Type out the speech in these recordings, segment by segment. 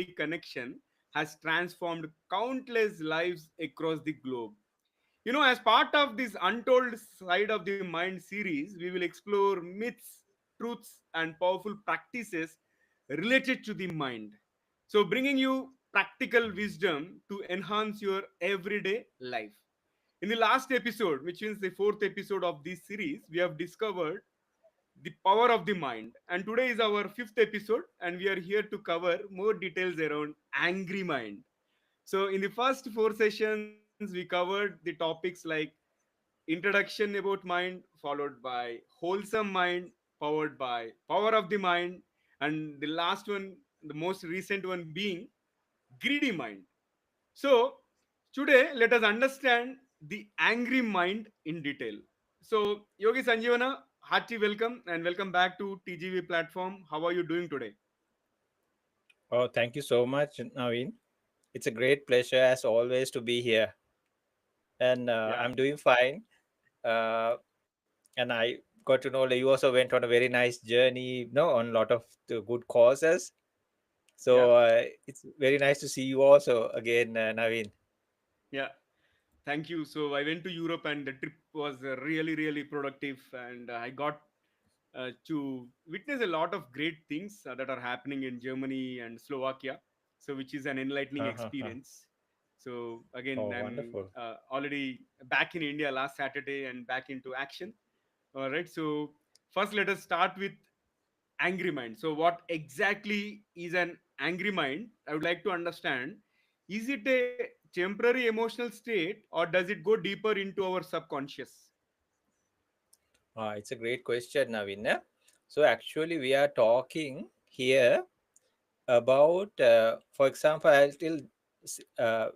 connection has transformed countless lives across the globe. As part of this Untold Side of the Mind series, we will explore myths, truths, and powerful practices related to the mind. So, bringing you practical wisdom to enhance your everyday life. In the last episode, which means the fourth episode of this series, we have discovered the power of the mind. And today is our fifth episode, and we are here to cover more details around angry mind. So, in the first four sessions, we covered the topics like introduction about mind, followed by wholesome mind, powered by power of the mind, and the last one, the most recent one being greedy mind. So, today let us understand the angry mind in detail. So, Yogi Sanjeevana, hearty welcome and welcome back to TGV platform. How are you doing today? Oh, thank you so much, Naveen. It's a great pleasure, as always, to be here. And Yeah. I'm doing fine. Uh, and I got to know that you also went on a very nice journey, on a lot of the good causes. Yeah. So it's very nice to see you also again, Naveen. Yeah. Thank you. So I went to Europe and the trip was really, really productive, and I got to witness a lot of great things that are happening in Germany and Slovakia. So, which is an enlightening experience. So again, Oh, I'm wonderful. already back in India last Saturday and back into action. All right. So first, let us start with angry mind. So, what exactly is an angry mind? I would like to understand. Is it a temporary emotional state or does it go deeper into our subconscious? It's a great question, Naveen. So actually, we are talking here about, for example, uh,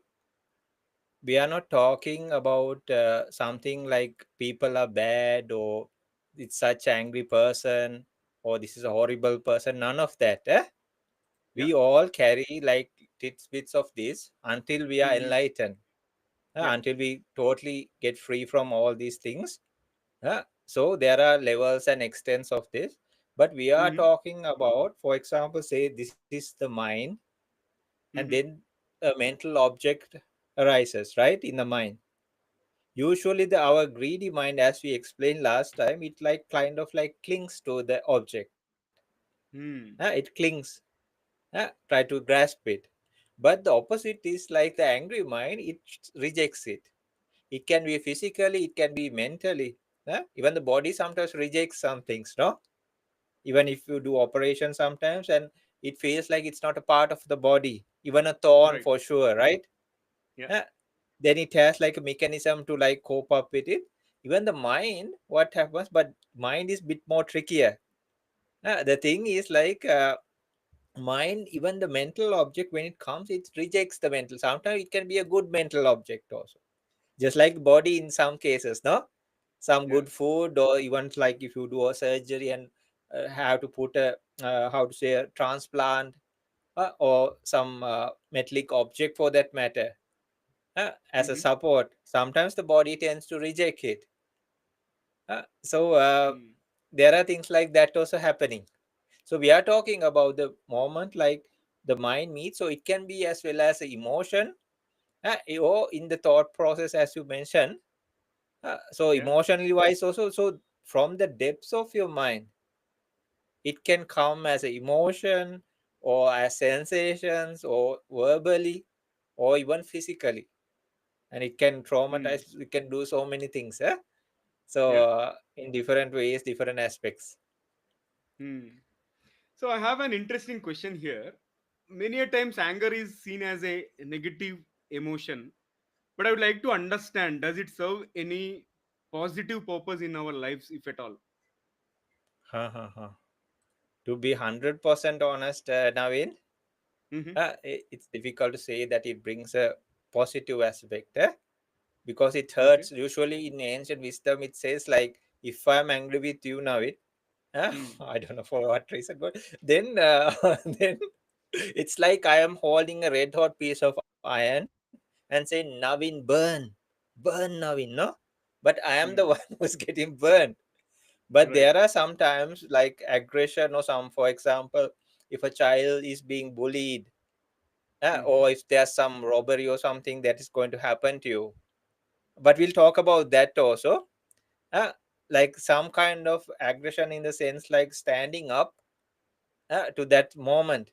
we are not talking about something like people are bad or it's such angry person or this is a horrible person, none of that. Yeah. We all carry like bits of this until we are Mm-hmm. enlightened, Yeah. until we totally get free from all these things. So there are levels and extents of this, but we are Mm-hmm. talking about, for example, say this is the mind, and Mm-hmm. then a mental object arises, right, in the mind. Usually, our greedy mind, as we explained last time, it like kind of like clings to the object. Hmm. It clings, try to grasp it. But the opposite is like the angry mind, it rejects it. It can be physically, it can be mentally. Even the body sometimes rejects some things, no? Even if you do operation sometimes and it feels like it's not a part of the body, even a thorn Right. for sure, right? Yeah. Uh, then it has like a mechanism to like cope up with it. Even the mind, what happens, but mind is bit more trickier. The thing is like mind, even the mental object, when it comes, it rejects the mental. Sometimes it can be a good mental object also, just like body in some cases, no? Some Yeah. good food, or even like if you do a surgery and have to put a how to say a transplant, or some metallic object for that matter, as a Mm-hmm. support, sometimes the body tends to reject it. So Hmm. there are things like that also happening. So we are talking about the moment like the mind meets, so it can be as well as a emotion, or in the thought process, as you mentioned. So Yeah. emotionally wise also, so from the depths of your mind, it can come as an emotion or as sensations or verbally or even physically, and it can Hmm. traumatize, it can do so many things, so Yeah. in different ways, different aspects. Hmm. So I have an interesting question here. Many a times anger is seen as a negative emotion, but I would like to understand, does it serve any positive purpose in our lives, if at all? Ha, ha, ha. To be 100% honest, Naveen, Mm-hmm. it's difficult to say that it brings a positive aspect, because it Okay. hurts. Usually in ancient wisdom, it says like, if I'm angry with you, Naveen, Hmm. I don't know for what reason, but then then it's like I am holding a red hot piece of iron and saying, Naveen, burn Naveen, no? But I am the one Hmm. who's getting burned. But Right. there are sometimes like aggression or some, for example, if a child is being bullied, Mm-hmm. or if there's some robbery or something that is going to happen to you. But we'll talk about that also. uh, like some kind of aggression in the sense like standing up to that moment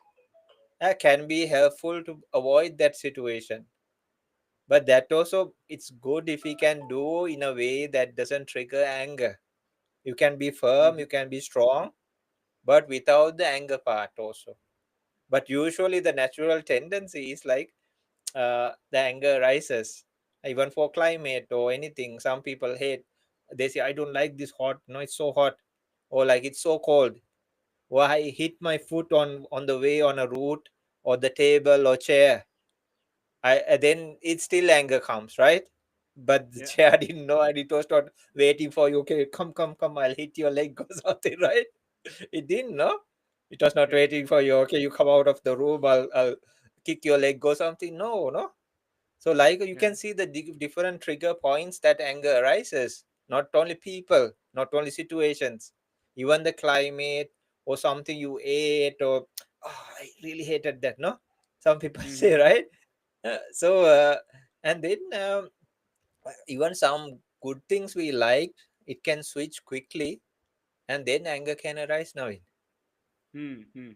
can be helpful to avoid that situation. But that also, it's good if we can do in a way that doesn't trigger anger. You can be firm, Mm-hmm. you can be strong, but without the anger part also. But usually the natural tendency is like the anger rises, even for climate or anything. Some people hate, they say, I don't like this hot, no, it's so hot, or like it's so cold, or I hit my foot on the way on a route or the table or chair. Then it still anger comes, right? But the Yeah. chair didn't know, and it was not waiting for you. Okay, come, I'll hit your leg or something, right? It didn't know. It was not Yeah. waiting for you. Okay, you come out of the room. I'll kick your leg or something. No, no. So, like you Yeah. can see the different trigger points that anger arises. Not only people, not only situations, even the climate or something you ate, or oh, I really hated that. No, some people say, Mm-hmm. right? So, and then even some good things we liked, it can switch quickly, and then anger can arise now. Mm-hmm.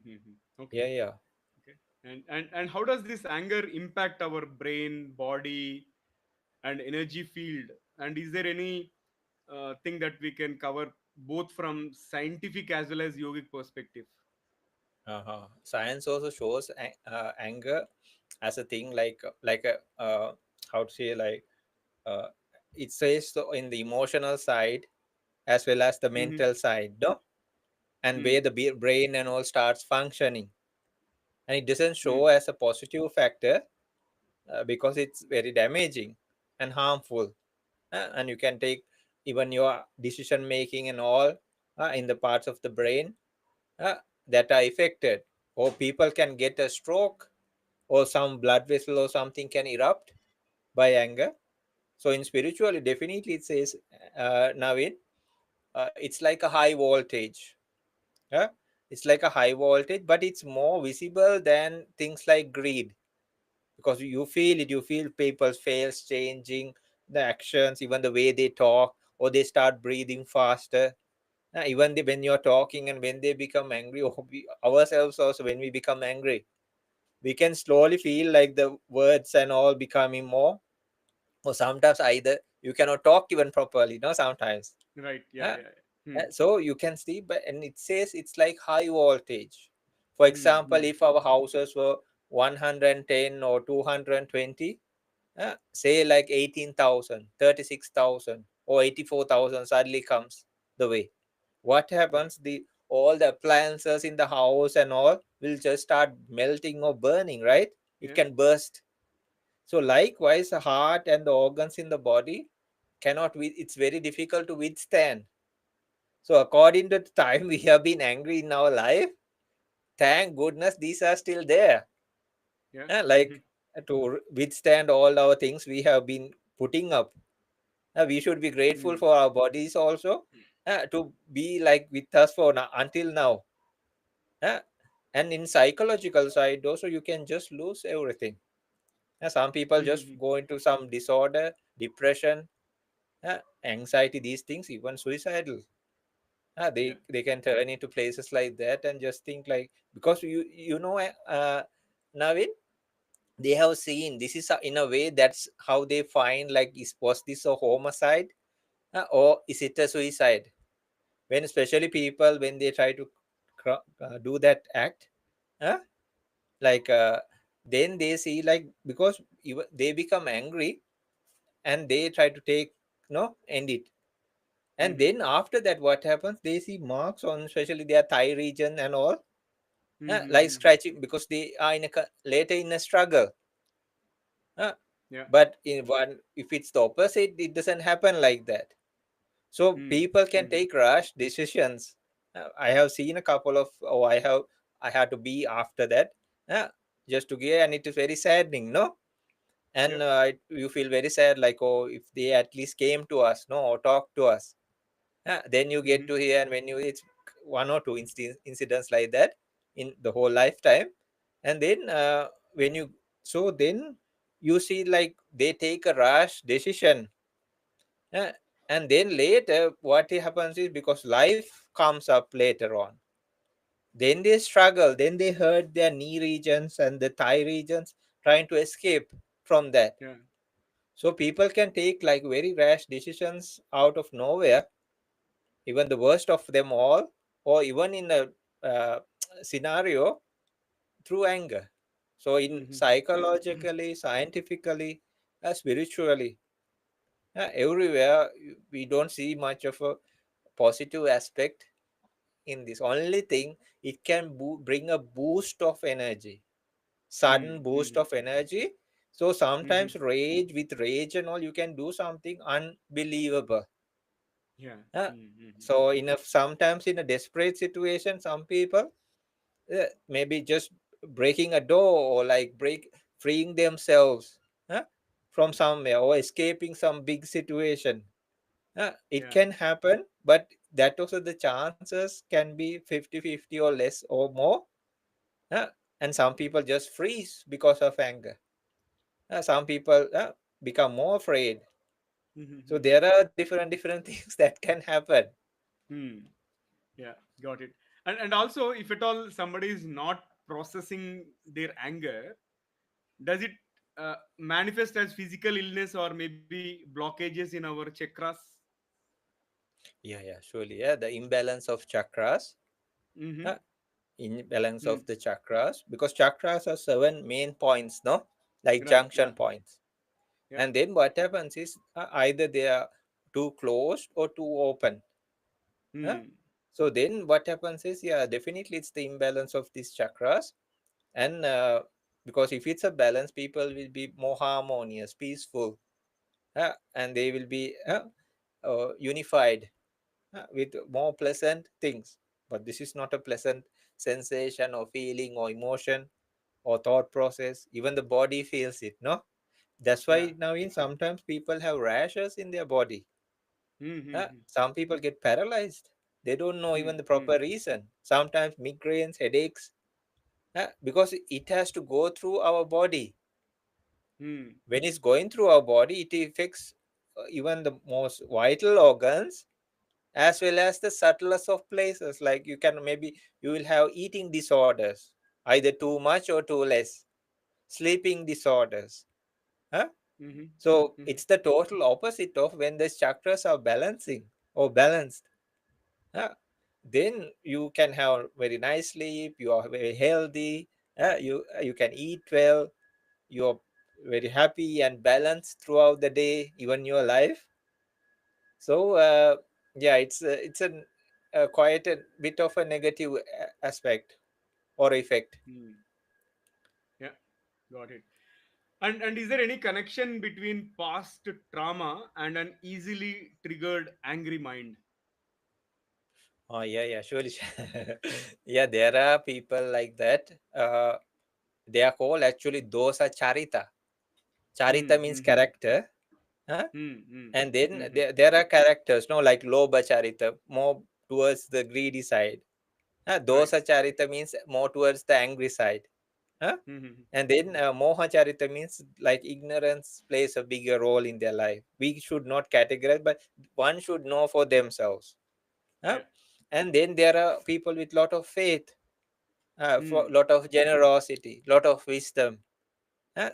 Yeah, Okay. yeah. Okay. And how does this anger impact our brain, body, and energy field? And is there any thing that we can cover both from scientific as well as yogic perspective? Science also shows anger as a thing like a how to say like uh, it says so in the emotional side as well as the Mm-hmm. mental side, no? And where Mm. the brain and all starts functioning, and it doesn't Mm. show as a positive factor because it's very damaging and harmful. And you can take even your decision making and all in the parts of the brain uh, that are affected, or people can get a stroke, or some blood vessel or something can erupt by anger. So in spiritually, definitely it says, Naveen, it's like a high voltage. Yeah, it's like a high voltage, but it's more visible than things like greed, because you feel it. You feel people's face changing, the actions, even the way they talk, or they start breathing faster. Even when you're talking and when they become angry, or ourselves also when we become angry, we can slowly feel like the words and all becoming more, or sometimes either you cannot talk even properly, no, sometimes. Right. Yeah. Uh, Yeah. Yeah. so you can see, but and it says it's like high voltage. For Hmm. example, if our houses were 110 or 220, say like 18,000, 36,000, or 84,000 suddenly comes the way. What Yeah. happens? The all the appliances in the house and all will just start melting or burning, right? It Yeah. can burst. So likewise, the heart and the organs in the body cannot. It's very difficult to withstand. So according to the time we have been angry in our life, thank goodness these are still there. Yeah. Like to withstand all our things we have been putting up. We should be grateful Hmm. for our bodies also to be like with us for now, until now. Uh, and in psychological side also, you can just lose everything. Some people just Hmm. go into some disorder, depression, anxiety, these things, even suicidal. Yeah. They can turn into places like that and just think like, because you know, Navin, they have seen this is in a way that's how they find like, is was this a homicide, or is it a suicide? When especially people, when they try to do that act, uh, like then they see like, because they become angry and they try to take, no, end it. And Hmm. then after that, what happens? They see marks on especially their thigh region and all, like Hmm. scratching, because they are in a later in a struggle. uh, Yeah. but in one, if it's the opposite, it doesn't happen like that. So Hmm. people can Hmm. take rash decisions. I have seen a couple of, oh, I had to be after that, uh, just to get, and it is very saddening, no? Yeah. And you feel very sad, like, oh, if they at least came to us, no, or talked to us. Then you get Hmm. to hear, and when you, it's one or two incidents like that in the whole lifetime. And then when you So then you see like they take a rash decision. uh, and then later what happens is, because life comes up later on, then they struggle, then they hurt their knee regions and the thigh regions trying to escape from that. Yeah. So people can take like very rash decisions out of nowhere, even the worst of them all, or even in a uh, scenario through anger. So in Mm-hmm. psychologically, scientifically, spiritually, everywhere we don't see much of a positive aspect in this. Only thing, it can bring a boost of energy, sudden boost Mm-hmm. of energy. So Mm-hmm. sometimes with rage and all, you can do something unbelievable. Yeah. Uh, Mm-hmm. so sometimes in a desperate situation, some people maybe just breaking a door, or like freeing themselves from somewhere, or escaping some big situation. It Yeah. can happen, but that also the chances can be 50-50 or less or more. uh, and some people just freeze because of anger. Some people become more afraid. So Mm-hmm. there are different things that can happen. Hmm. Yeah, got it. And also, if at all somebody is not processing their anger, does it manifest as physical illness or maybe blockages in our chakras? Yeah, surely. Yeah, the imbalance of chakras. Mm-hmm. uh, Imbalance Hmm. of the chakras, because chakras are seven main points, no, like Right. Yeah. junction points. Yeah. And then what happens is, either they are too closed or too open. huh? Hmm. So then what happens is, yeah, definitely it's the imbalance of these chakras. And because if it's a balance, people will be more harmonious, peaceful, and they will be unified, with more pleasant things. But this is not a pleasant sensation or feeling or emotion or thought process. Even the body feels it, no. That's Yeah. why now in sometimes people have rashes in their body. Mm-hmm. Some people get paralyzed, they don't know Hmm. even the Hmm. proper reason. Sometimes migraines, headaches, because it has to go through our body. Hmm. When it's going through our body, it affects even the most vital organs, as well as the subtlest of places. Like you will have eating disorders, either too much or too less, sleeping disorders. huh? Mm-hmm. So Mm-hmm. it's the total opposite of when the chakras are balancing or balanced. huh? Then you can have very nice sleep, you are very healthy, you can eat well, you're very happy and balanced throughout the day, even your life. So yeah, it's a quite a bit of a negative aspect or effect. Hmm. Yeah. Got it. And is there any connection between past trauma and an easily triggered angry mind? Oh yeah, surely. Yeah, there are people like that. They are called actually dosa charita. Hmm. Charita means Mm-hmm. character. Hmm. Hmm. And then Mm-hmm. there are characters, no, like loba charita, more towards the greedy side. Right. Dosa charita means more towards the angry side. huh? Mm-hmm. And then moha charita means like ignorance plays a bigger role in their life. We should not categorize, but one should know for themselves. huh? Yeah. And then there are people with lot of faith, for Hmm. lot of generosity, lot of wisdom.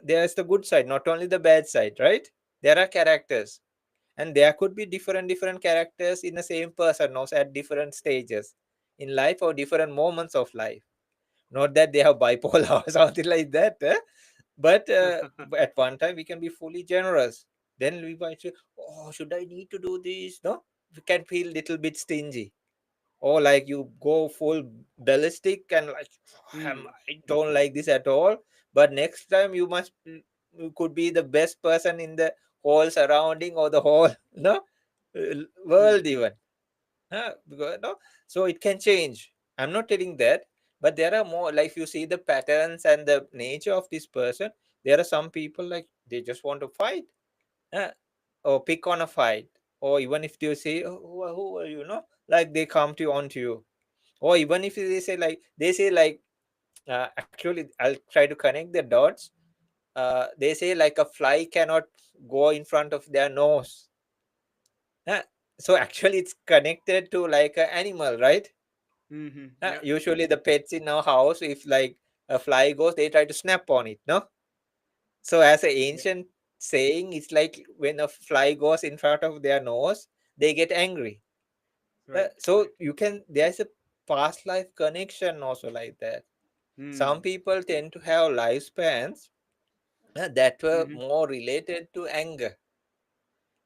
There's the good side, not only the bad side, right? There are characters, and there could be different characters in the same person, also at different stages in life or different moments of life. Not that they have bipolar or something like that, but at one time we can be fully generous. Then we might say, "Oh, should I need to do this?" No, we can feel little bit stingy, or like you go full ballistic and like, Hmm. I don't like this at all. But next time you could be the best person in the whole surrounding or the whole no Hmm. world Hmm. even. Because, no, so it can change. I'm not telling that, but there are more, like you see the patterns and the nature of this person. There are some people like they just want to fight, uh, or pick on a fight, or even if they say, oh, who are you, no, like they come to on to you. Or even if they say like actually I'll try to connect the dots. they say like a fly cannot go in front of their nose. Uh, so actually it's connected to like an animal, right? Yeah. Usually the pets in our house, if like a fly goes, they try to snap on it, no? So as an Yeah. ancient saying, it's like when a fly goes in front of their nose, they get angry. Right. So Right. there's a past life connection also like that. Some Hmm. people tend to have lifespans that were Mm-hmm. more related to anger.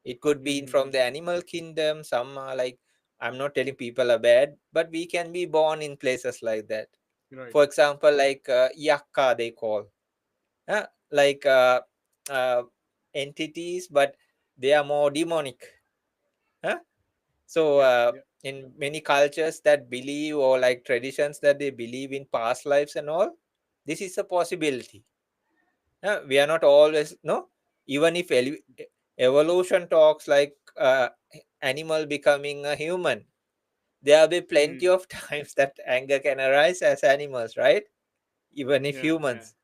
It could be from Mm-hmm. the animal kingdom. Some are like, I'm not telling people are bad, but we can be born in places like that. Right. For example, like yakka, they call, uh, like uh, entities, but they are more demonic. Huh? So, Yeah. Yeah. in many cultures that believe, or like traditions that they believe in past lives and all, this is a possibility. We are not always, no, even if evolution talks like animal becoming a human, there will be plenty Hmm. of times that anger can arise as animals, right? Even if Yeah. Yeah. humans.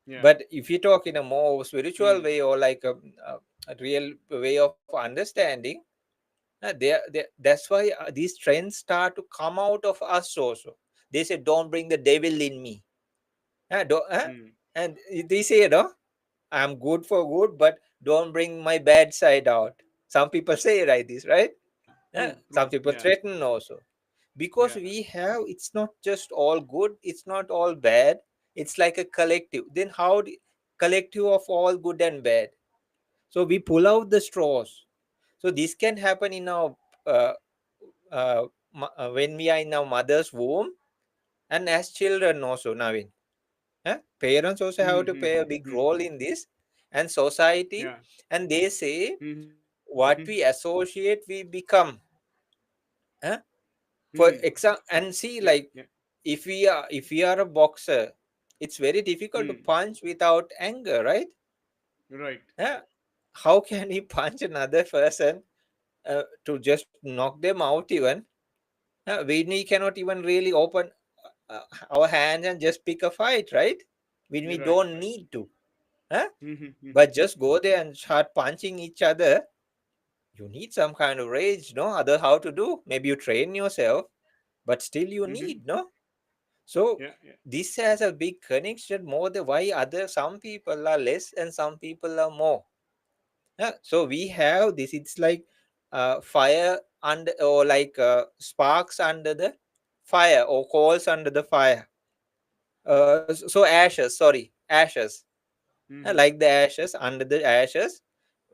Yeah. But if you talk in a more spiritual Hmm. way, or like a real way of understanding, that's why these trends start to come out of us also. They say, don't bring the devil in me. Hmm. And they say, no, I'm good for good, but don't bring my bad side out. Some people say like this, right? Yeah. True. Some True. people Yeah. threaten also. Because Yeah. we have, it's not just all good, it's not all bad. It's like a collective. Then collective of all good and bad. So we pull out the straws. So this can happen in our uh, uh, when we are in our mother's womb, and as children also, Navin. Parents also have to play a Mm-hmm. big role in this, and society. Yeah. And they say Mm-hmm. what we associate, we become. Huh? For Hmm. example, and see, Yeah. like, Yeah. if we are a boxer, it's very difficult to Hmm. punch without anger, right? Right. Huh? How can we punch another person to just knock them out even? We cannot even really open uh, our hands and just pick a fight, right? When we Right. don't Right. need to. Huh? Mm-hmm. Mm-hmm. But just go there and start punching each other. You need some kind of rage, no? Other how to do? Maybe you train yourself, but still you Mm-hmm. need, no? So Yeah. Yeah. this has a big connection more the why other some people are less and some people are more. So we have this. It's like fire under, or like sparks under the fire, or coals under the fire. So ashes, sorry, ashes. Mm-hmm. Like the ashes under the ashes,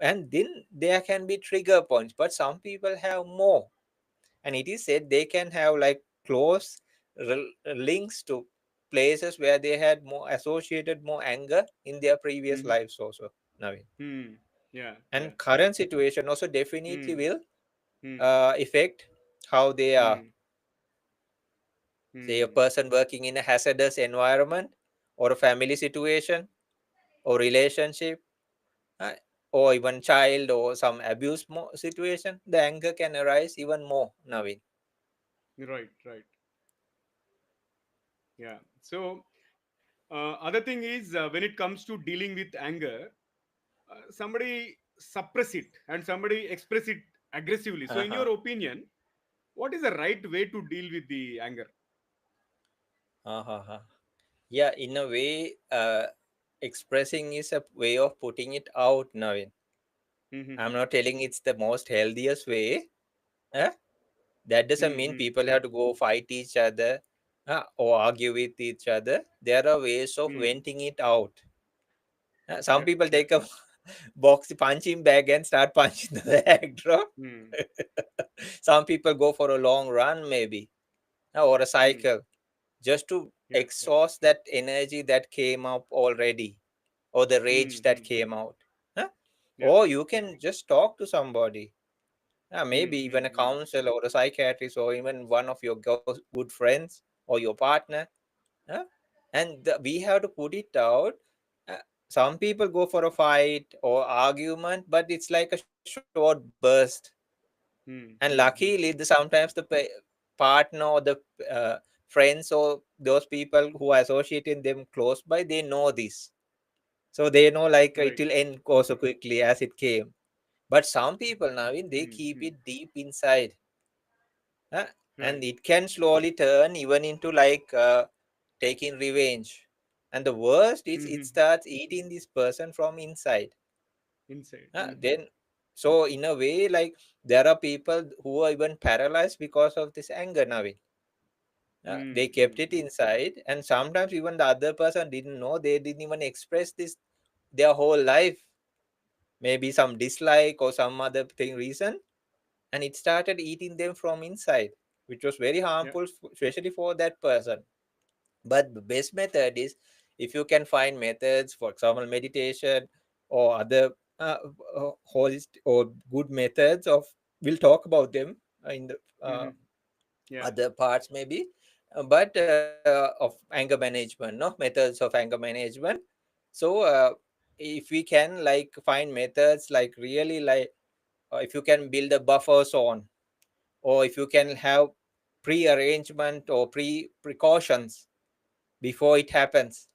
and then there can be trigger points. But some people have more, and it is said they can have like close links to places where they had more associated more anger in their previous Mm-hmm. lives also, Naveen. Hmm. Yeah. Yeah. And current situation also definitely Hmm. will Hmm. affect how they are. Hmm. Say a Hmm. person working in a hazardous environment, or a family situation, or relationship, uh, or even child, or some abuse situation, the anger can arise even more, Naveen. Right. Right. Yeah. So, other thing is when it comes to dealing with anger, somebody suppress it and somebody express it aggressively. So, in Uh-huh. your opinion, what is the right way to deal with the anger? Uh-huh. Yeah, in a way, expressing is a way of putting it out, Naveen. I'm Mm-hmm. not telling it's the most healthiest way. eh? That doesn't mean Mm-hmm. people have to go fight each other, or argue with each other. There are ways of Mm. venting it out. Some Yeah. people Yeah. take a box punching bag and start punching the bag, bro. Mm. Some people go for a long run, maybe, or a Mm. cycle, just to Yeah. Yeah. exhaust that energy that came up already, or the rage that Mm-hmm. came out. Huh? Yeah. Or you can just talk to somebody, maybe even a Mm-hmm. counselor or a psychiatrist, or even one of your good friends or your partner. huh? And we have to put it out. Uh, some people go for a fight or argument, but it's like a short burst. And luckily, Mm-hmm. sometimes the partner or the uh, friends or those people who are associating them close by, they know this. So they know like Right. it will end also quickly as it came. But some people, Naveen, they keep Mm-hmm. it deep inside, huh? Right. And it can slowly turn even into like taking revenge. And the worst is it Mm-hmm. starts eating this person from inside. Inside. Then, so in a way, like there are people who are even paralyzed because of this anger, Naveen. They kept it Mm-hmm. inside, and sometimes even the other person didn't know. They didn't even express this their whole life. Maybe some dislike or some other thing reason, and it started eating them from inside, which was very Yeah. harmful, especially for that person. But the best method is if you can find methods, for example, meditation or other holistic or good methods of. We'll talk about them in the Mm-hmm. Yeah. other parts maybe, but of anger management, no methods of anger management. So if we can like find methods like really like if you can build a buffer zone, or if you can have pre-arrangement or precautions before it happens,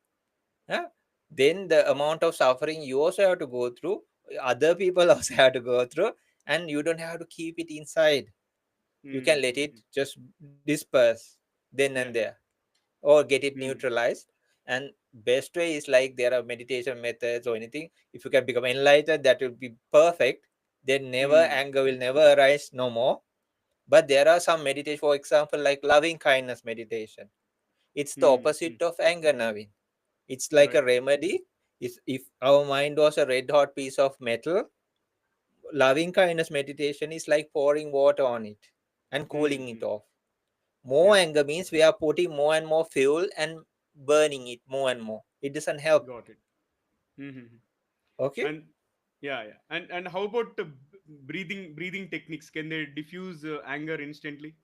huh? Then the amount of suffering you also have to go through, other people also have to go through, and you don't have to keep it inside. You can let it Mm-hmm. just disperse then and Yeah. there, or get it Mm. neutralized. And best way is like there are meditation methods or anything. If you can become enlightened, that will be perfect. Then never Mm. anger will never arise no more. But there are some meditation, for example, like loving kindness meditation. It's the Mm. opposite of anger, Naveen. It's like a Right. remedy. If our mind was a red hot piece of metal, loving kindness meditation is like pouring water on it and cooling it Mm-hmm. off. More Yeah. anger means we are putting more and more fuel and burning it more and more. It doesn't help. Got it. Mm-hmm. Okay. And yeah. And how about breathing techniques? Can they diffuse anger instantly?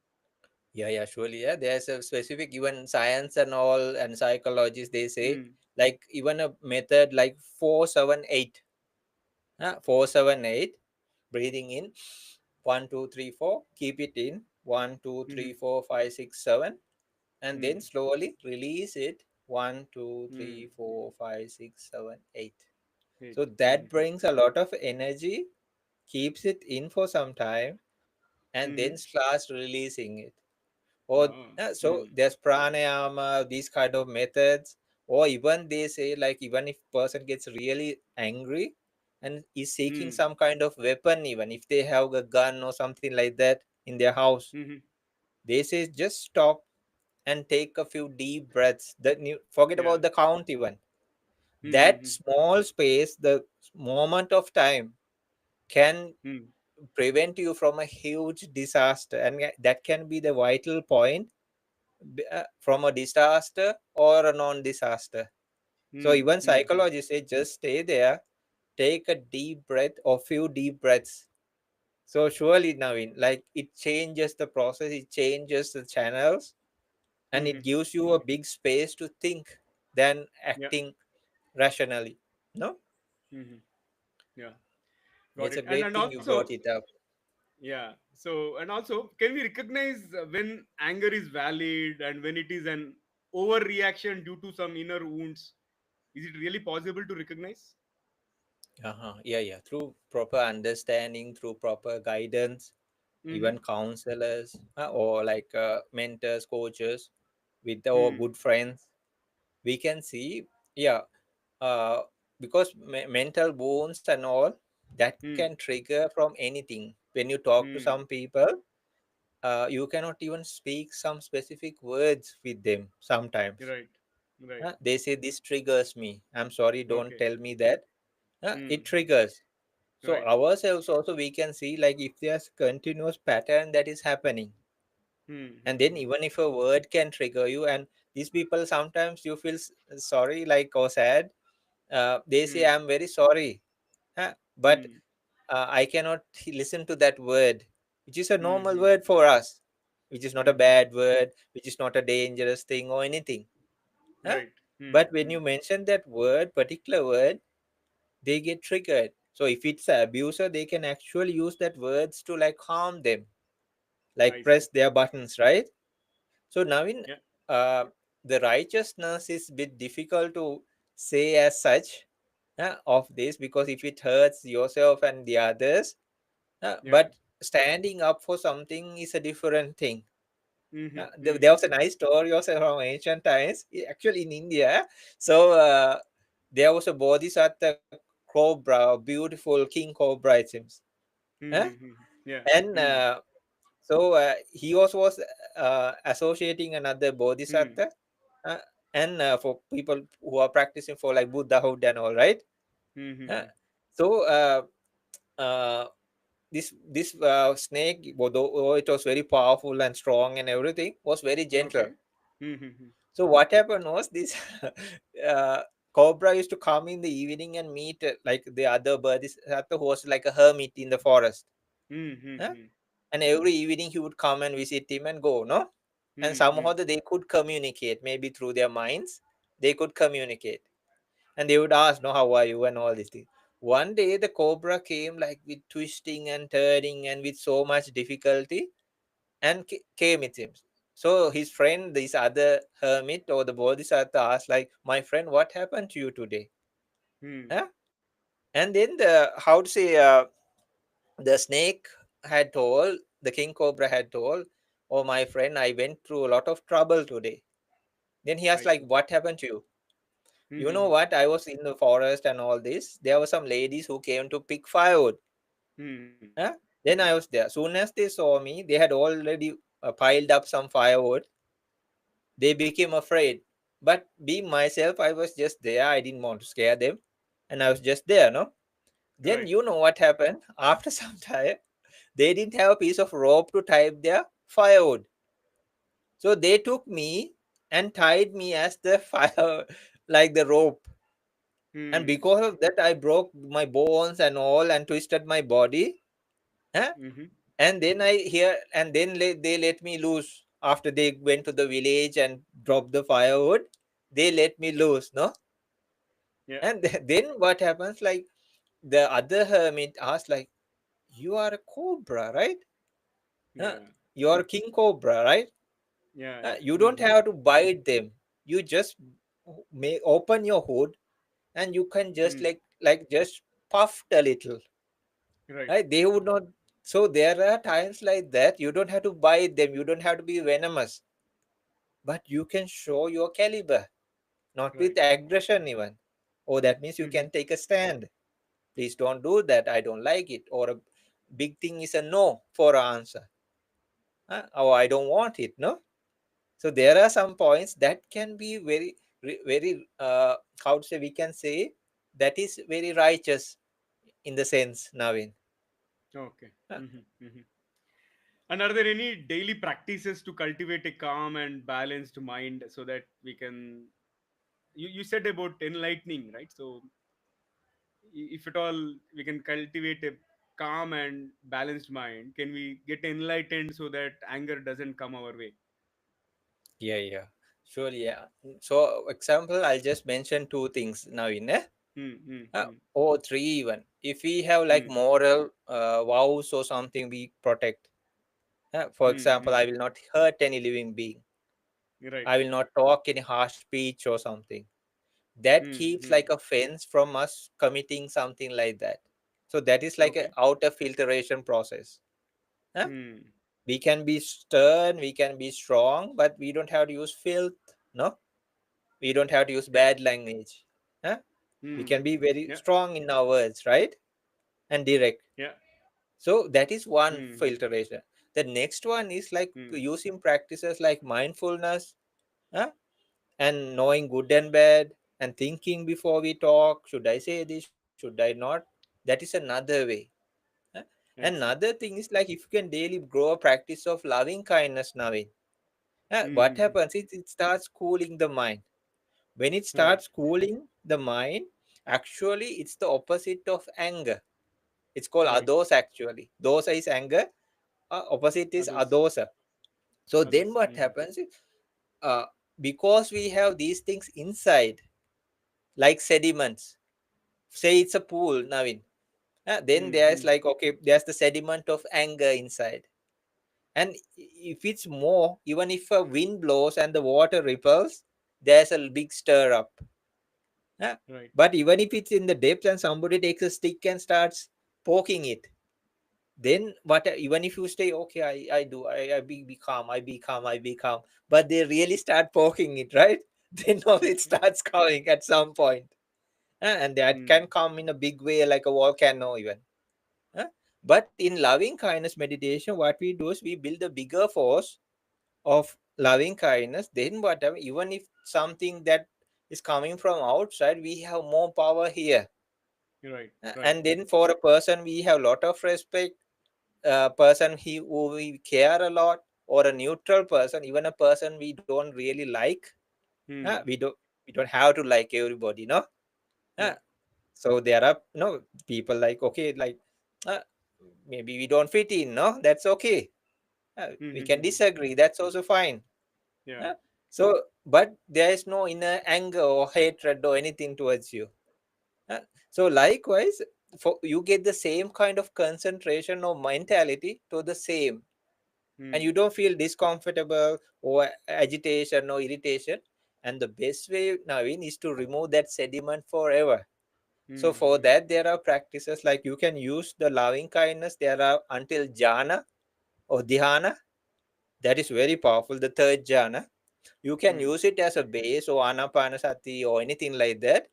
Yeah, surely. Yeah, there's a specific even science and all and psychologists they say Mm. like even a method like 478. 478. Breathing in 1, 2, 3, 4. Keep it in 1, 2, 3, 4, 5, 6, 7, and then Mm. slowly release it 1, 2, 3, Mm. 4, 5, 6, 7, 8. Eight. So that Mm-hmm. brings a lot of energy, keeps it in for some time, and Mm-hmm. then starts releasing it. Or Oh. so Mm. there's pranayama, these kind of methods. Or even they say like even if person gets really angry and is seeking Mm. some kind of weapon, even if they have a gun or something like that in their house, Mm-hmm. they say just stop and take a few deep breaths. That forget Yeah. about the count even. That Mm-hmm. small space, the moment of time can Mm. prevent you from a huge disaster, and that can be the vital point from a disaster or a non-disaster. So Mm. even Mm-hmm. psychologists say just stay there, take a deep breath or few deep breaths. So surely, Naveen, like it changes the process, it changes the channels, and Mm-hmm. it gives you a big space to think than Yeah. acting rationally. No, Mm-hmm. Yeah. Got it's it. a And great and thing you also brought it up. yeah. So and also can we recognize when anger is valid and when it is an overreaction due to some inner wounds? Is it really possible to recognize? Yeah. Through proper understanding, through proper guidance, Mm-hmm. even counselors or like mentors, coaches, with our Hmm. good friends, we can see, yeah, uh, because mental wounds and all that can Hmm. trigger from anything. When you talk to Hmm. some people, you cannot even speak some specific words with them sometimes. Right. Right. They say this triggers me, I'm sorry, don't Okay. tell me that. Hmm. It triggers. So Right. ourselves also we can see like if there's continuous pattern that is happening, Hmm. and Hmm. then Hmm. even if a word can trigger you, and these people sometimes you feel sorry like or sad, they say Hmm. I'm very sorry, but Hmm. I cannot listen to that word, which is a Hmm. normal Hmm. word for us, which is not a Hmm. Hmm. bad word, which is not a dangerous thing or anything. huh? Right. Hmm. But when Hmm. you mention that word, particular word, they get triggered. So if it's an abuser, they can actually use that words to like harm them, like I see. press their buttons, right? So now in Yeah. the righteousness is bit difficult to say as such, of this, because if it hurts yourself and the others, Yeah. but standing up for something is a different thing. Mm-hmm. There Mm-hmm. was a nice story also from ancient times, actually in India. So there was a bodhisattva cobra, beautiful king cobra, it seems. Mm-hmm. Yeah. And Mm-hmm. so he also was associating another Mm-hmm. bodhisattva, uh, and for people who are practicing for like Buddhahood and all, right? Uh, Mm-hmm. so uh, this snake, although it was very powerful and strong and everything, was very gentle. Okay. Mm-hmm. So what happened was this uh, cobra used to come in the evening and meet like the other bodhisattva who was like a hermit in the forest. uh, Mm-hmm. and every evening he would come and visit him and go, no? And Mm-hmm. somehow that they could communicate, maybe through their minds they could communicate, and they would ask, no, how are you and all these things. One day the cobra came like with twisting and turning and with so much difficulty, and came with him. So his friend, this other hermit or the bodhisattva, asked like, my friend, what happened to you today? Mm-hmm. Huh? And then the, how to say, the snake had told, the king cobra had told, oh my friend, I went through a lot of trouble today. Then he asked Right. like, what happened to you? You know Mm-hmm. what, I was in the forest and all this, there were some ladies who came to pick firewood. Mm-hmm. Huh? Then I was there. Soon as they saw me, they had already piled up some firewood. They became afraid. But being myself, I was just there. I didn't want to scare them. And I was just there, no? Then Right. you know what happened? After some time, they didn't have a piece of rope to tie their firewood. So they took me and tied me as the fire, like the rope. And Mm-hmm. because of that, I broke my bones and all and twisted my body. Huh? Mm-hmm. And then they let me loose after they went to the village and dropped the firewood. They let me loose, no? Yeah. And then what happens, like the other hermit asked like, you are a cobra, right? uh, Yeah. you are king cobra, right? Yeah. Yeah. You don't Mm-hmm. have to bite them. You just may open your hood and you can just Mm. like just puffed a little, Right. right? They would not. So there are times like that, you don't have to bite them, you don't have to be venomous, but you can show your caliber, not with Right. aggression even. Oh, that means you Mm-hmm. can take a stand. Please don't do that, I don't like it. Or a big thing is a no for an answer. Oh, I don't want it, no? So there are some points that can be very how to say, we can say that is very righteous in the sense, Navin. Okay. Uh, Mm-hmm. Mm-hmm. And are there any daily practices to cultivate a calm and balanced mind so that we can? You said about enlightening, right? So, if at all we can cultivate a calm and balanced mind, can we get enlightened so that anger doesn't come our way? yeah, yeah, surely, yeah. So example, I'll just mention two things, Navin. Hmm. Hmm. Uh, Hmm. or three even. If we have like Hmm. moral vows or something, we protect. For Hmm. example, Hmm. I will not hurt any living being. Right. I will not talk any harsh speech or something. That Hmm. keeps Hmm. like a fence from us committing something like that. So that is like a Okay. outer filtration process. Huh? Hmm. We can be stern, we can be strong, but we don't have to use filth. No, we don't have to use Yeah. bad language. Huh? We Hmm. can be very Yeah. strong in our words, right? And direct. Yeah. So that is one Hmm. Hmm. filtration. The next one is like Hmm. using practices like mindfulness, huh? And knowing good and bad, and thinking before we talk. Should I say this? Should I not? That is another way. Huh? Another Excellent. thing is like, if you can daily grow a practice of loving kindness, Naveen, Hmm. what Hmm. Hmm. happens is it starts cooling the mind. When it Right. starts cooling the mind, actually it's the opposite of anger. It's called Right. ados actually. Dosa is anger, opposite is Others. adosa. So then Others. what Hmm. happens is, uh, because we have these things inside, like sediments, say it's a pool, Navin, then Hmm. there's Hmm. like, okay, there's the sediment of anger inside. And if it's more, even if a wind blows and the water ripples, there's a big stir up. Uh, Right. but even if it's in the depth and somebody takes a stick and starts poking it, then what, even if you stay okay, be calm, I be calm, but they really start poking it, right? Then now it starts coming at some point. And that Hmm. can come in a big way like a volcano even. Uh, but in loving kindness meditation, what we do is we build a bigger force of loving kindness. Then whatever, even if something that is coming from outside, we have more power here. Right. Right. And then for a person we have lot of respect, a person who we care a lot, or a neutral person, even a person we don't really like. Hmm. We don't have to like everybody, no. Yeah. uh, so there are no people like, okay, like, uh, maybe we don't fit in, no, that's okay. We can Hmm. disagree, that's also fine. Yeah. uh, so but there is no inner anger or hatred or anything towards you. Uh, so likewise, for you get the same kind of concentration or mentality to the same, and Hmm. you don't feel discomfortable or agitation or irritation. And the best way, Naveen, is to remove that sediment forever. So Hmm. for Hmm. that, there are practices like you can use the loving kindness. There are until jhana or dhyana. That is very powerful. The third jhana. You can Hmm. use it as a base or anapanasati or anything like that.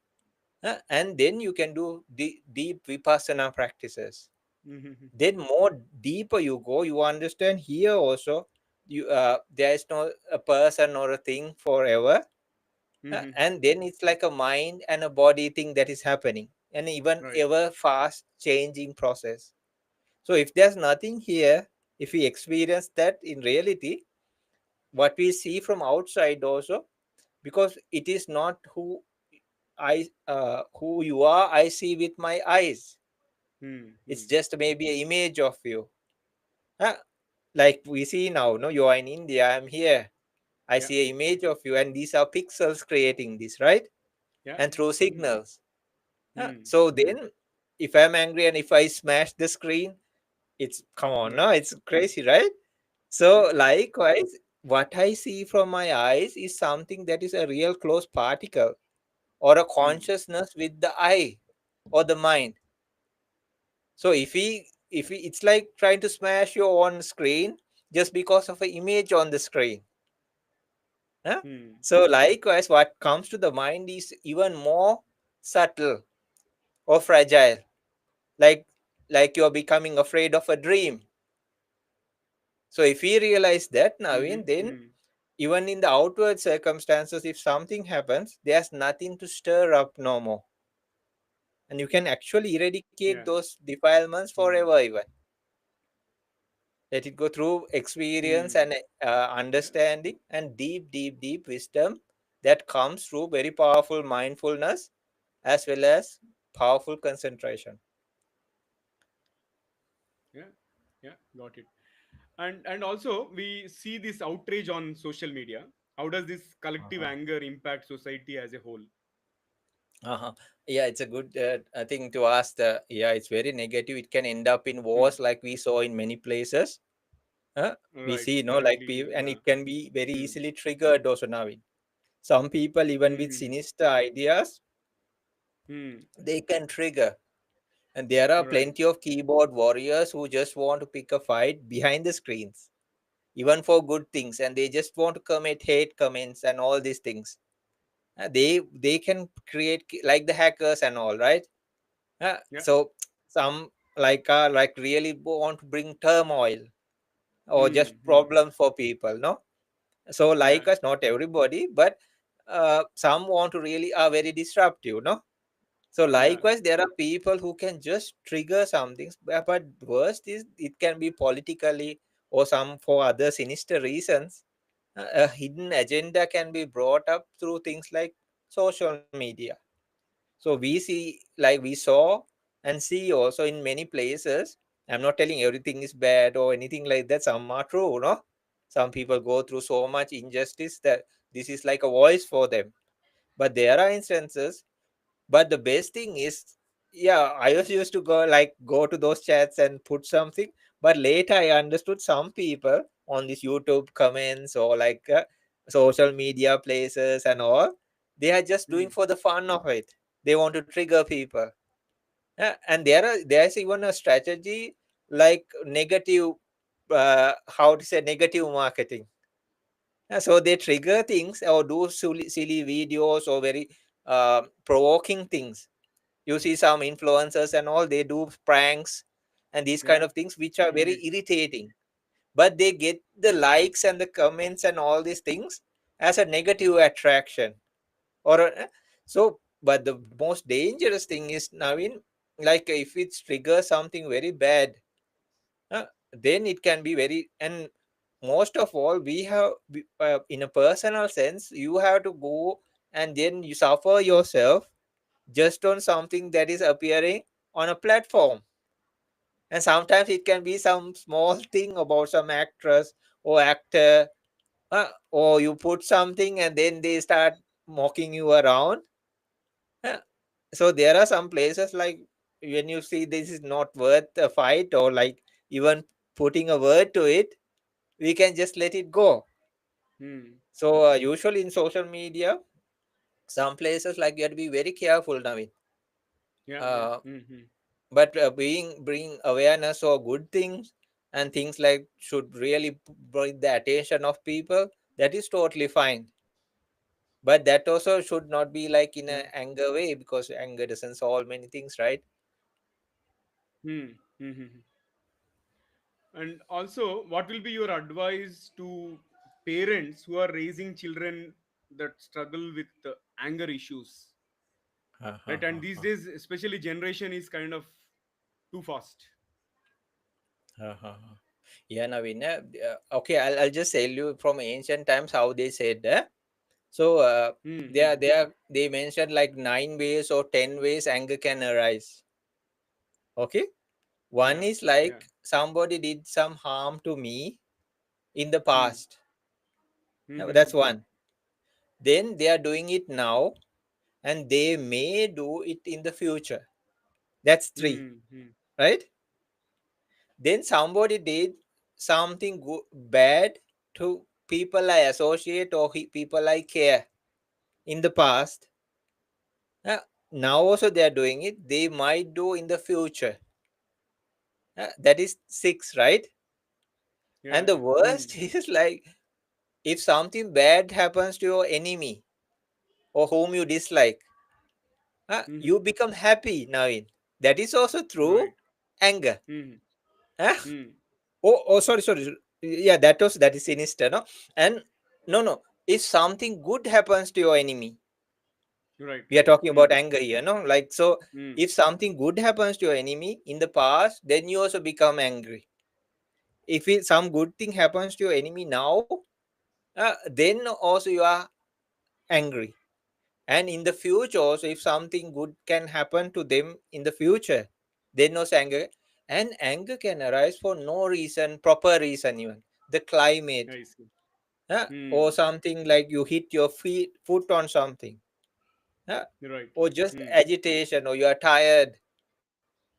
And then you can do deep vipassana practices. Hmm. Then more deeper you go, you understand here also, there is no a person or a thing forever. Hmm. And then it's like a mind and a body thing that is happening, and even Right. ever fast changing process. So if there's nothing here, if we experience that in reality, what we see from outside also, because it is not who you are, I see with my eyes. Hmm. It's Hmm. just maybe an image of you. Huh? Like we see now, no, you are in India, I'm here, I Yeah. see an image of you, and these are pixels creating this, right? Yeah. And through Hmm. signals. Hmm. So Hmm. then if I'm angry and if I smash the screen, it's, come on, Right. no, it's crazy, right? Yeah. So likewise, what I see from my eyes is something that is a real close particle or a Hmm. consciousness with the eye or the mind. So if we it's like trying to smash your own screen just because of an image on the screen. Huh? Hmm. So likewise, what comes to the mind is even more subtle or fragile. Like like you're becoming afraid of a dream. So if we realize that, Hmm. Naveen, then Hmm. even in the outward circumstances, if something happens, there's nothing to stir up no more. And you can actually eradicate Yeah. those defilements Hmm. forever even. Let it go through experience Hmm. and Yeah. understanding and deep wisdom that comes through very powerful mindfulness as well as powerful concentration. Yeah. Yeah. Got it. And also we see this outrage on social media. How does this collective Uh-huh. anger impact society as a whole? Uh-huh. Yeah, it's a good thing to ask. Yeah, it's very negative. It can end up in Hmm. wars like we saw in many places. We Right. see, like Currently, and yeah. it can be very Hmm. easily triggered also now. Some people, even with Hmm. sinister ideas, Hmm. they can trigger. And there are Right. plenty of keyboard warriors who just want to pick a fight behind the screens, even for good things, and they just want to commit hate comments and all these things. They can create like the hackers and all, right? Yeah. So some like really want to bring turmoil or just Hmm. Hmm. problems for people, no? So Yeah. like us, not everybody, but some want to really are very disruptive, no? So Yeah. likewise, there are people who can just trigger something, but worst is it can be politically or some for other sinister reasons. A hidden agenda can be brought up through things like social media. So we see, like we saw and see also in many places. I'm not telling everything is bad or anything like that. Some are true, no? Some people go through so much injustice that this is like a voice for them. But there are instances, but the best thing is, yeah, I was used to go to those chats and put something, but later I understood some people on this YouTube comments or like social media places and all. They are just doing Hmm. for the fun of it. They want to trigger people. And there's even a strategy like negative, how to say, negative marketing. So they trigger things or do silly videos or very provoking things. You see some influencers and all, they do pranks and these kind Yeah. of things which are very Indeed. irritating, but they get the likes and the comments and all these things as a negative attraction. Or so, but the most dangerous thing is, Naveen, like if it triggers something very bad, then it can be very, and most of all we have, in a personal sense, you have to go and then you suffer yourself just on something that is appearing on a platform. And sometimes it can be some small thing about some actress or actor, or you put something and then they start mocking you around. Uh, so there are some places like when you see this is not worth a fight or like even putting a word to it, we can just let it go. Hmm. So usually in social media, some places like you have to be very careful, Naveen. Yeah. Yeah. Uh, Hmm. but being bring awareness or good things and things like should really bring the attention of people. That is totally fine. But that also should not be like in Yeah. an anger way, because anger doesn't solve many things, right? Hmm. Hmm. And also, what will be your advice to parents who are raising children that struggle with anger issues? Ha, ha, Right. And ha, these ha. days, especially generation is kind of too fast. Ha, ha, ha. Yeah, Naveen. Okay, I'll just tell you from ancient times how they said that. So Hmm. Hmm. they mentioned like 9 ways or 10 ways anger can arise. Okay, one Yeah. is Yeah. like somebody did some harm to me in the Hmm. past. That's Hmm. one. Then they are doing it now, and they may do it in the future. That's three, Hmm. Hmm. right? Then somebody did something bad to people I associate or people I care in the past. Uh, Now also they are doing it. They might do in the future. That is six, right? And Yeah. the Hmm. worst is like if something bad happens to your enemy or whom you dislike, Hmm. you become happy, Naveen. That is also through Right. anger. Hmm. Huh? Hmm. Sorry. Yeah, that is sinister, no? And no. If something good happens to your enemy, Right. we are Right. talking about Hmm. anger here, no? Like so, Hmm. if something good happens to your enemy in the past, then you also become angry. If some good thing happens to your enemy now, then also you are angry. And in the future also, if something good can happen to them in the future, then also anger. And anger can arise for no reason, proper reason even. The climate, I see. or Hmm. something like you hit your foot on something, uh, Right. or just Hmm. agitation, or you are tired,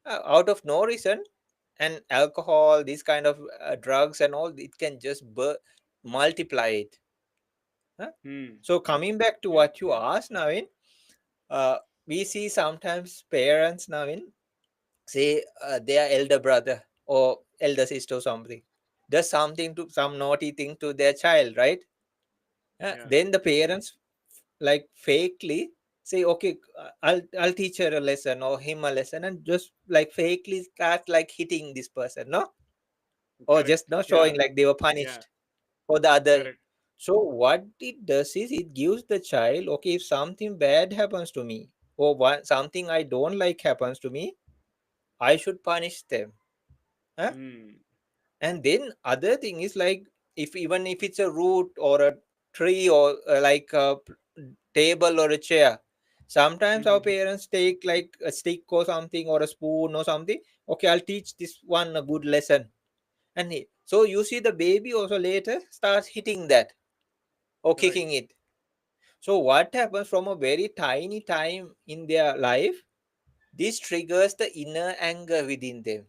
out of no reason. And alcohol, these kind of drugs and all, it can just multiply it. huh? Hmm. So coming back to Yeah. what you asked, Naveen, uh, we see sometimes parents, Naveen, say their elder brother or elder sister or something does something to some naughty thing to their child, right? Yeah. Then the parents like fakely say, okay, I'll teach her a lesson or him a lesson, and just like fakely start like hitting this person, no? Or Correct. just not Yeah. showing like they were Yeah. punished for the other. Correct. So what it does is it gives the child, okay, if something bad happens to me or something I don't like happens to me, I should punish them. Huh? Hmm. And then other thing is like, if even if it's a root or a tree or like a table or a chair, sometimes our Hmm. parents take like a stick or something or a spoon or something. Okay, I'll teach this one a good lesson. And so you see the baby also later starts hitting that or Right. kicking it. So what happens from a very tiny time in their life, this triggers the inner anger within them.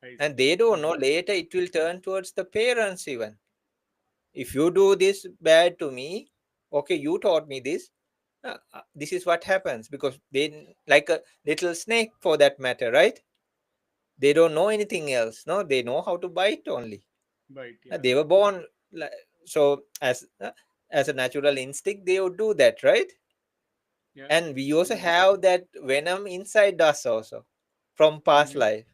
I And see. they don't know Hmm. later it will turn towards the parents. Even if you do this bad to me, okay, you taught me this, This is what happens because they like a little snake for that matter, right? They don't know anything else. No, they know how to bite only. Right. Yeah. They were born so as a natural instinct they would do that, right? Yeah. And we also Mm. have that venom inside us also from past Mm-hmm. life.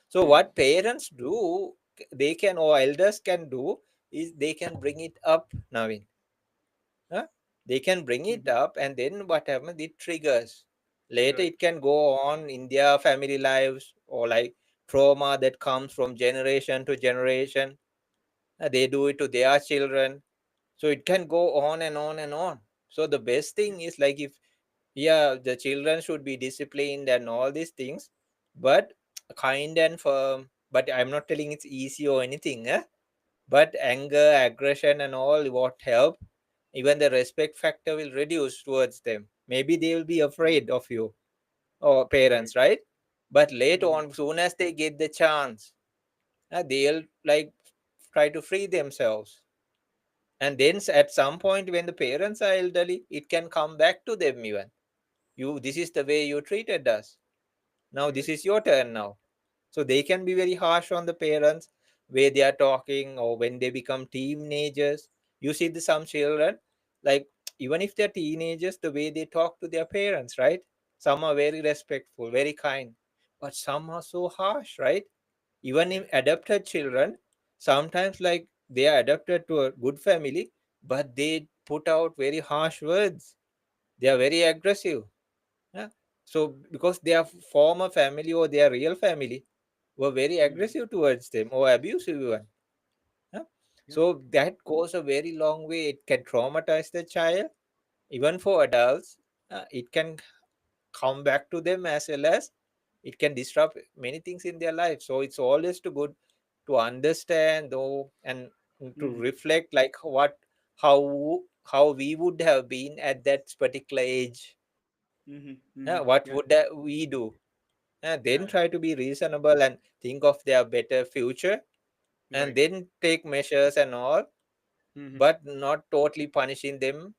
So Mm. what parents do, they can or elders can do is they can bring it up, Naveen. Huh? They can bring it Mm-hmm. up, and then what happens? It triggers. Later, Right. it can go on in their family lives or like trauma that comes from generation to generation. They do it to their children. So it can go on and on and on. So the best thing is like if yeah, the children should be disciplined and all these things, but kind and firm. But I'm not telling it's easy or anything. But anger, aggression, and all what help, even the respect factor will reduce towards them. Maybe they will be Mm. afraid of you or Right. parents, right? But later Mm-hmm. on, soon as they get the chance, they'll like try to free themselves. And then at some point, when the parents are elderly, it can come back to them even. You, this is the way you treated us. Now this Right. is your turn now. So they can be very harsh on the parents where they are talking or when they become teenagers. You see some children, like even if they're teenagers, the way they talk to their parents, right? Some are very respectful, very kind, but some are so harsh, right? Even Yeah. in adopted children, sometimes like they are adopted to a good family, but they put out very harsh words. They are very aggressive. Yeah. So because their former family or their real family were very Mm-hmm. aggressive towards them or abusive even. Yeah. Yeah. So that goes a very long way. It can traumatize the child. Even for adults, it can come back to them as well as it can disrupt many things in their life. So it's always too good to understand though and to Mm-hmm. reflect like how we would have been at that particular age. Mm-hmm. What Mm-hmm. would Yeah. we do? Then Yeah. try to be reasonable and think of their better future and Right. then take measures and all, Mm-hmm. but not totally punishing them.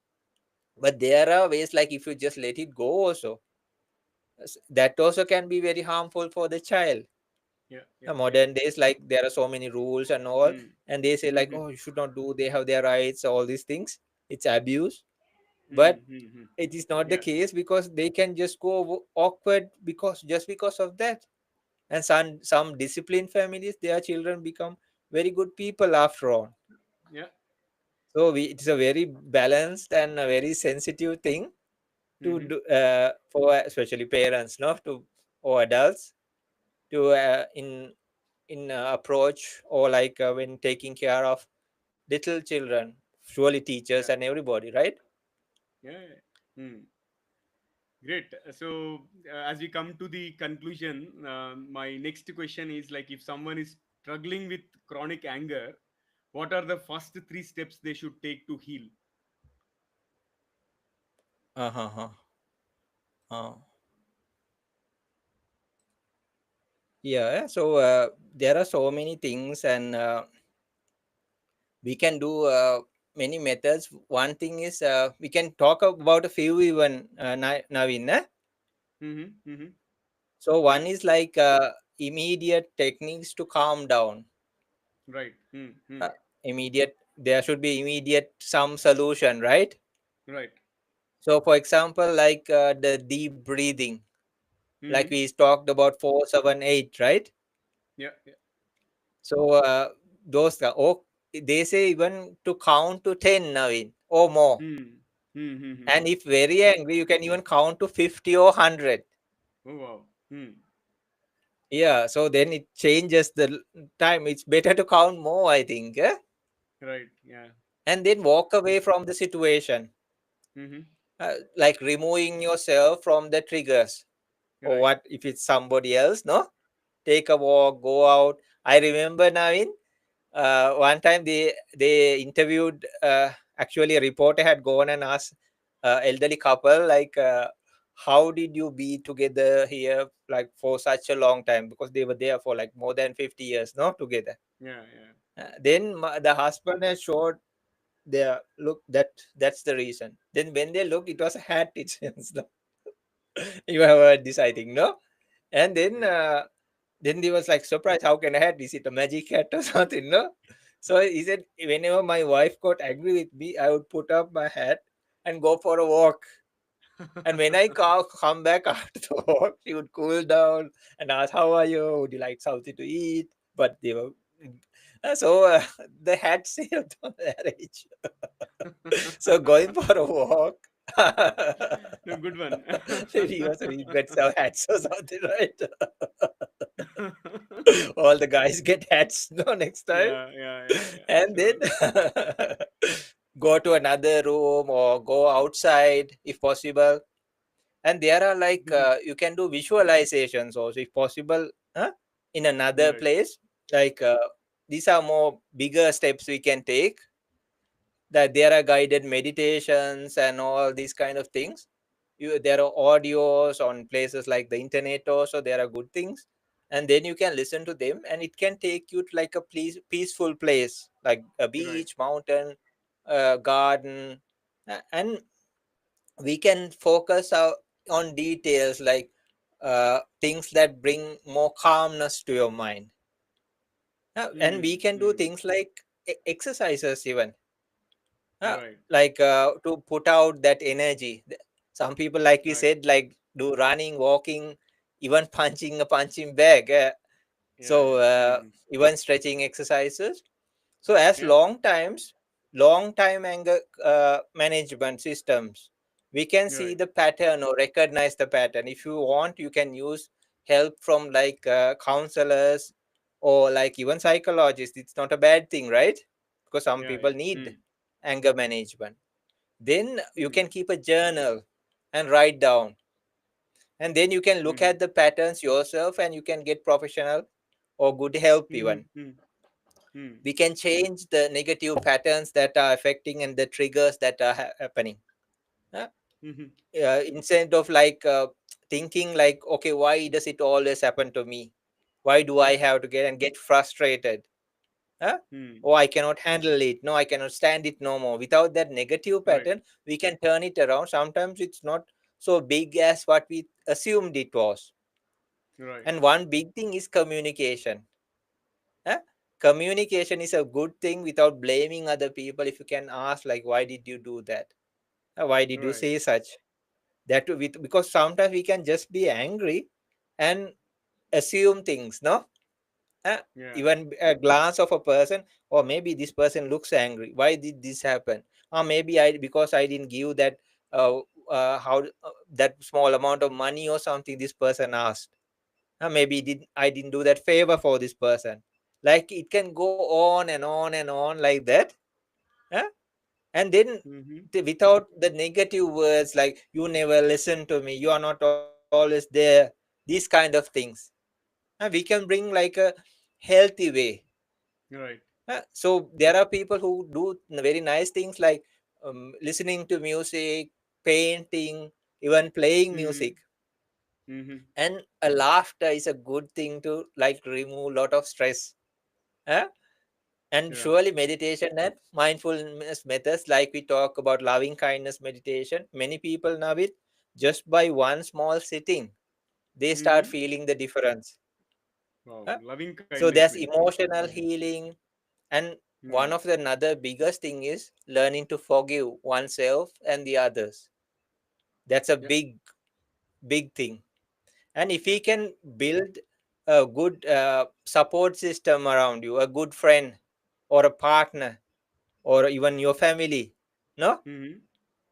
But there are ways like if you just let it go also, that also can be very harmful for the child. Yeah. Yeah. Yeah. Modern days, like there are so many rules and all, Mm. and they say like, Mm-hmm. oh, you should not do, they have their rights, all these things. It's abuse. But Mm-hmm. Mm-hmm. it is not the Yeah. case because they can just go awkward because just because of that. And some disciplined families, their children become very good people after all. Yeah. So it's a very balanced and a very sensitive thing to Mm-hmm. do for especially parents, no, to or adults to in approach or like when taking care of little children, surely teachers Yeah. and everybody, right? Yeah. Yeah. Mm. Great. So, as we come to the conclusion, my next question is like if someone is struggling with chronic anger, what are the first three steps they should take to heal? Uh-huh. uh, yeah, so there are so many things and we can do many methods. One thing is we can talk about a few even Naveen. Mm-hmm. Mm-hmm. So Yeah. one is like immediate techniques to calm down. Right. Mm-hmm. Uh, immediate, there should be immediate some solution, right? Right. So for example, like the deep breathing, like Mm-hmm. we talked about 478, right? Yeah. Yeah. So those oh, they say even to count to 10, Naveen, or more. Mm. Mm-hmm. And if very angry, you can even count to 50 or 100. Oh wow. Mm. Yeah, so then it changes the time. It's better to count more, I think. Right. Yeah. And then walk away from the situation, Mm-hmm. like removing yourself from the triggers. Or Right. what if it's somebody else, no? Take a walk, go out. I remember now in one time they interviewed actually a reporter had gone and asked elderly couple like how did you be together here like for such a long time because they were there for like more than 50 years no together. Yeah. Yeah. Then the husband has showed they are look that's the reason. Then when they look, it was a hat. It seems. No? You have heard this, I think, no? And then he was like surprised. How can a hat? Is it a magic hat or something? No. So he said, whenever my wife got angry with me, I would put up my hat and go for a walk. And when I come back after the walk, she would cool down and ask, "How are you? Would you like something to eat?" But they were so the hat saved the marriage. So going for a walk. No, good one. Maybe he was we get some hats or something, right? All the guys get hats no next time, Yeah, and then sure. go to another room or go outside if possible. And there are like Mhm. you can do visualizations also if possible, huh? In another Right, place. Like these are more bigger steps we can take. That there are guided meditations and all these kind of things. There are audios on places like the internet also. There are good things, and then you can listen to them, and it can take you to like a peaceful place like a right. beach, mountain, garden, and we can focus on details like things that bring more calmness to your mind. And we can do Mm. things like exercises even, uh, Right, like to put out that energy. Some people, like you right. said, like do running, walking, even punching a punching bag. Yeah, So yeah. even stretching exercises. So as Yeah. long time anger management systems, we can see Right. the pattern or recognize the pattern. If you want, you can use help from like counselors or like even psychologists. It's not a bad thing, right? Because some Yeah, people yeah. need anger management. Then you Mm. can keep a journal and write down, and then you can look Mhm. at the patterns yourself, and you can get professional or good help even. Mhm. Mm. Mm. We can change the negative patterns that are affecting and the triggers that are happening. Uh, Mhm. Instead of like thinking like, okay, why does it always happen to me? Why do I Yeah. have to get frustrated? Huh? Mm. Oh, I cannot handle it. No, I cannot stand it no more. Without that negative Right. pattern, we can turn it around. Sometimes it's not so big as what we assumed it was. Right. And one big thing is communication. Huh? Communication is a good thing without blaming other people. If you can ask, like, why did you do that? Why did you Right. say such? Because sometimes we can just be angry and assume things, no? Uh, Yeah. Even a glance of a person, or maybe this person looks angry. Why did this happen? Or maybe because I didn't give that uh, how that small amount of money or something this person asked. Maybe I didn't do that favor for this person. Like it can go on and on and on like that. Huh? And then Mhm. without the negative words like you never listen to me, you are not always there, these kind of things. We can bring like a healthy way. Right. So there are people who do very nice things like listening to music, painting, even playing Mhm. music. Mhm. And a laughter is a good thing to like remove a lot of stress. Huh? And Yeah. surely meditation and mindfulness methods, like we talk about loving kindness meditation, many people know it. Just by one small sitting, they start Mhm. feeling the difference. Wow. Huh? Loving So kindness there's meditation. emotional healing. And one Mm. of the another biggest thing is learning to forgive oneself and the others. That's a Yeah. big thing. And if Yeah. we can build a good support system around you, a good friend or a partner or even your family, no, Mhm.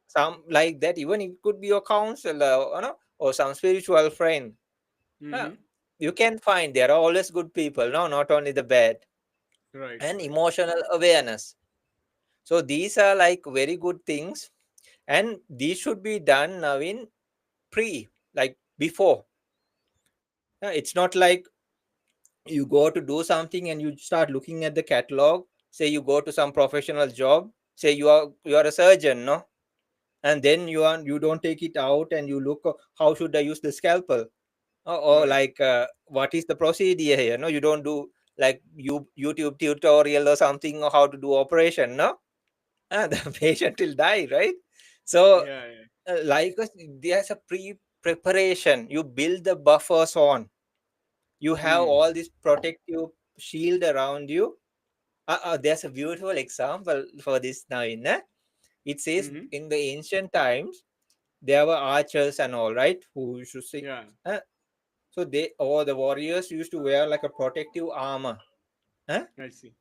some like that, even it could be your counselor, or some spiritual friend. uh, Mhm. you can find there are always good people, no, not only the bad. Right. And Right. emotional awareness. So these are like very good things, and these should be done now in like before. It's not like you go to do something and you start looking at the catalog. Say you go to some professional job, say you are a surgeon, no, and then you don't take it out and you look, how should I use the scalpel, or Right. like what is the procedure here, no, you don't do like YouTube tutorial or something, or how to do operation, no. the patient will die, right? So, Yeah, yeah. like there's a preparation. You build the buffers on. You have Hmm. all this protective shield around you. There's a beautiful example for this now. It says Mm-hmm. in the ancient times there were archers and all, right, who used to say, Yeah, uh, so they or the warriors used to wear like a protective armor, huh? I see.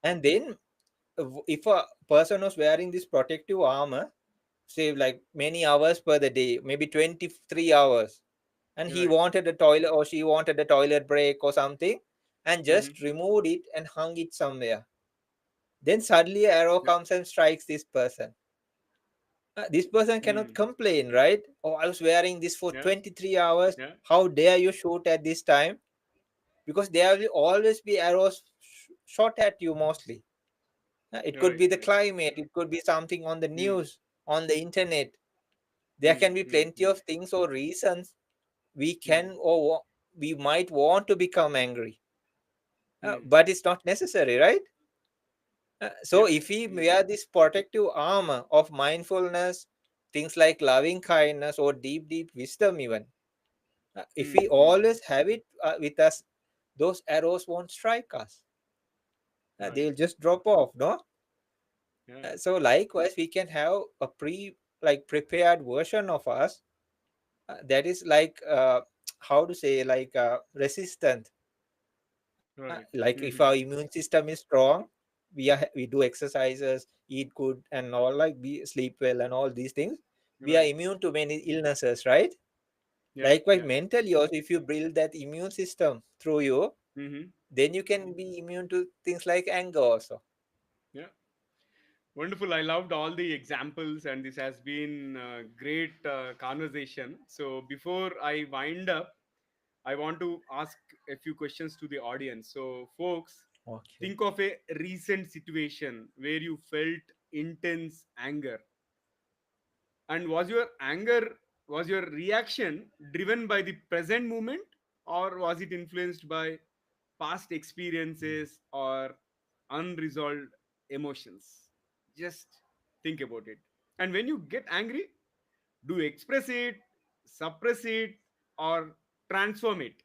And then if a person was wearing this protective armor, say like many hours per the day, maybe 23 hours, and he Right. wanted a toilet or she wanted a toilet break or something, and Mm-hmm. just removed it and hung it somewhere, then suddenly arrow Yeah. comes and strikes this person. This person cannot Mm. complain, right? Oh, I was wearing this for Yeah. 23 hours. Yeah. How dare you shoot at this time? Because there will always be arrows shot at you mostly. It could Right. be the Right. climate, it could be something on the Mm. news, on the internet. There Mm. can be Mm. plenty Mm. of things or reasons we Mm. can we might want to become angry. Mm. But it's not necessary, right? So Yeah. if we Mm. wear this protective armor of mindfulness, things like loving kindness or deep wisdom, even if we Mm. Mm. always have it with us, those arrows won't strike us. Right. They'll just drop off, no? Yeah. So likewise, we can have a prepared version of us that is like how to say, like resistant. Right. Like if Mm-hmm. our immune system is strong, we do exercises, eat good and all, like we sleep well and all these things, we are Right. immune to many illnesses, right? Yeah. Likewise, Yeah. mentally also, if you build that immune system through you, Mm-hmm. then you can be immune to things like anger also. Yeah. Wonderful. I loved all the examples, and this has been a great conversation. So, before I wind up, I want to ask a few questions to the audience. So, folks, Okay. think of a recent situation where you felt intense anger. And was your reaction driven by the present moment, or was it influenced by past experiences or unresolved emotions? Just think about it. And when you get angry, do you express it, suppress it, or transform it?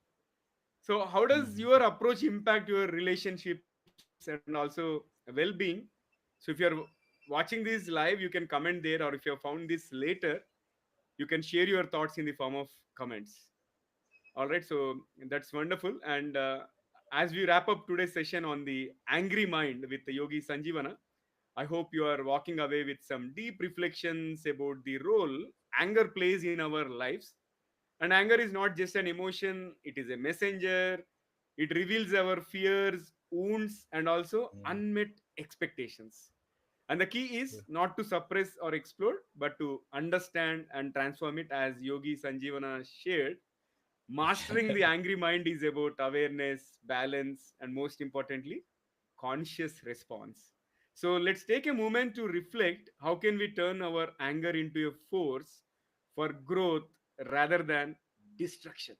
So, how does Mm. your approach impact your relationships and also well being? So, if you're watching this live, you can comment there, or if you have found this later, you can share your thoughts in the form of comments. All right, so that's wonderful. And as we wrap up today's session on the angry mind with Yogi Sanjeevana, I hope you are walking away with some deep reflections about the role anger plays in our lives. And anger is not just an emotion, it is a messenger. It reveals our fears, wounds, and also Yeah. unmet expectations. And the key is not to suppress or explode, but to understand and transform it, as Yogi Sanjeevana shared. Mastering the angry mind is about awareness, balance, and most importantly, conscious response. So let's take a moment to reflect how can we turn our anger into a force for growth rather than destruction.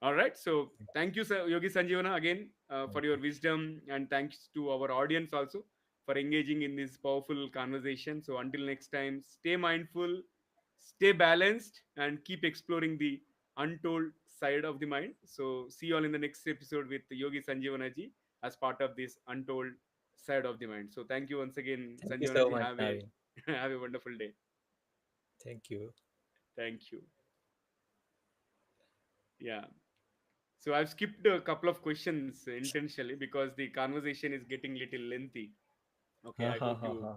All right. So thank you, Yogi Sanjeevana, again for your wisdom, and thanks to our audience also for engaging in this powerful conversation. So until next time, stay mindful, stay balanced, and keep exploring the untold side of the mind. So see you all in the next episode with Yogi Sanjeevana ji as part of this untold side of the mind. So thank you once again, Thank you Sanjeevana so ji. much, Have a Naveen. have a wonderful day. Thank you. Thank you. Yeah. So I've skipped a couple of questions intentionally because the conversation is getting little lengthy. Okay, Ha I ha hope ha you ha.